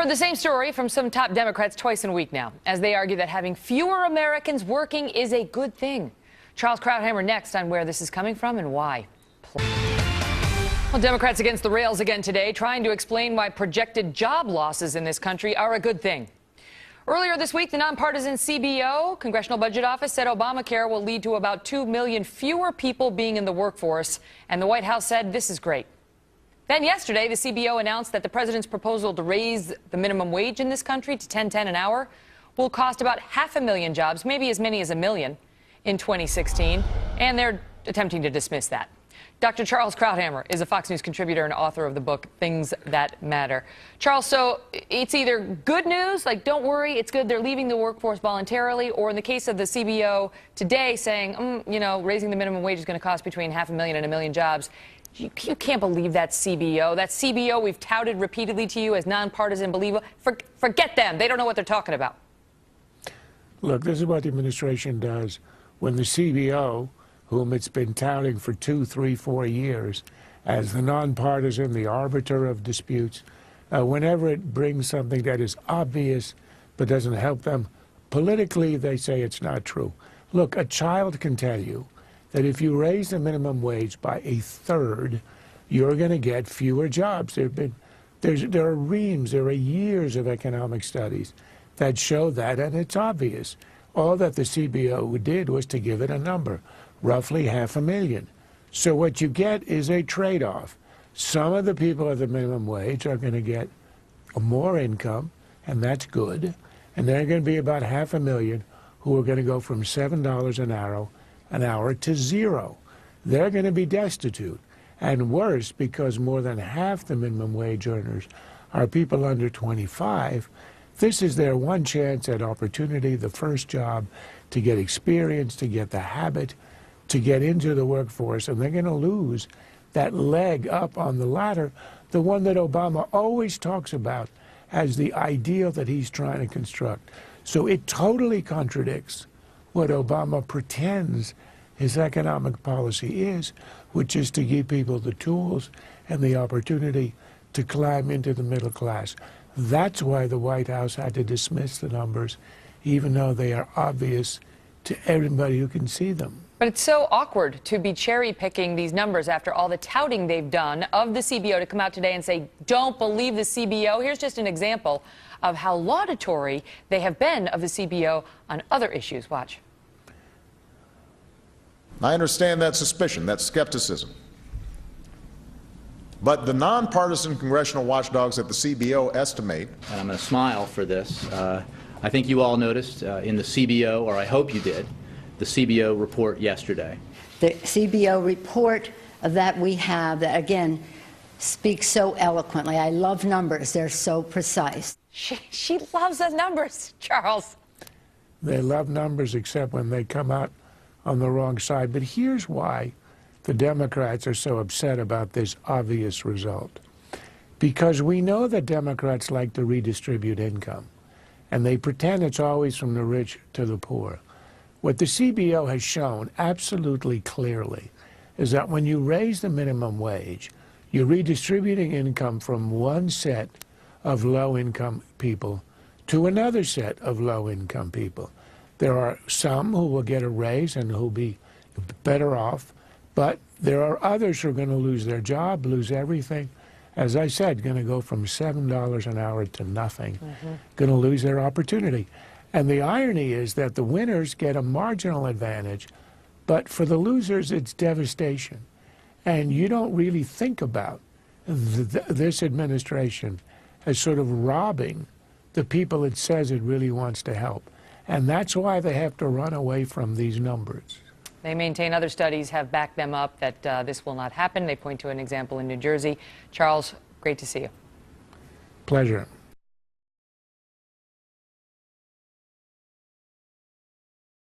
Heard the same story from some top Democrats twice in a week now, as they argue that having fewer Americans working is a good thing. Charles Krauthammer next on where this is coming from and why. Well, Democrats against the rails again today, trying to explain why projected job losses in this country are a good thing. Earlier this week, the nonpartisan CBO, Congressional Budget Office, said Obamacare will lead to about 2 million fewer people being in the workforce, and the White House said this is great. Then yesterday, the CBO announced that the president's proposal to raise the minimum wage in this country to $10.10 an hour will cost about 500,000 jobs, maybe as many as 1 million in 2016, and they're attempting to dismiss that. Dr. Charles Krauthammer is a Fox News contributor and author of the book Things That Matter. Charles, so it's either good news, like don't worry, it's good they're leaving the workforce voluntarily, or in the case of the CBO today saying, you know, raising the minimum wage is going to cost between 500,000 and 1 million jobs. You can't believe that CBO. That CBO we've touted repeatedly to you as nonpartisan believable. Forget them. They don't know what they're talking about. Look, this is what the administration does when the CBO, whom it's been touting for 2, 3, 4 years as the nonpartisan, the arbiter of disputes, whenever it brings something that is obvious but doesn't help them politically, they say it's not true. Look, a child can tell you that if you raise the minimum wage by 1/3, you're going to get fewer jobs. There are years of economic studies that show that, and it's obvious. All that the CBO did was to give it a number, roughly 500,000. So what you get is a trade-off. Some of the people at the minimum wage are going to get more income, and that's good. And there are going to be about 500,000 who are going to go from $7 an hour to 0. They're going to be destitute. And worse, because more than half the minimum wage earners are people under 25, this is their one chance at opportunity, the first job, to get experience, to get the habit, to get into the workforce, and they're going to lose that leg up on the ladder, the one that Obama always talks about as the ideal that he's trying to construct. So it totally contradicts what Obama pretends his economic policy is, which is to give people the tools and the opportunity to climb into the middle class. That's why the White House had to dismiss the numbers, even though they are obvious to everybody who can see them. But it's so awkward to be cherry-picking these numbers after all the touting they've done of the CBO to come out today and say, don't believe the CBO. Here's just an example of how laudatory they have been of the CBO on other issues. Watch. I understand that suspicion, that skepticism. But the nonpartisan congressional watchdogs at the CBO estimate, and I'm going to smile for this, I think you all noticed in the CBO, or I hope you did, the CBO report yesterday. The CBO report that we have, that again, speaks so eloquently. I love numbers. They're so precise. She loves the numbers, Charles. They love numbers except when they come out on the wrong side. But here's why the Democrats are so upset about this obvious result. Because we know that Democrats like to redistribute income, and they pretend it's always from the rich to the poor. What the CBO has shown absolutely clearly is that when you raise the minimum wage, you're redistributing income from one set of low-income people to another set of low-income people. There are some who will get a raise and who'll be better off, but there are others who are going to lose their job, lose everything. As I said, going to go from $7 an hour to nothing, going to lose their opportunity. And the irony is that the winners get a marginal advantage, but for the losers, it's devastation. And you don't really think about this administration as sort of robbing the people it says it really wants to help. And that's why they have to run away from these numbers. They maintain other studies have backed them up that this will not happen. They point to an example in New Jersey. Charles, great to see you. Pleasure.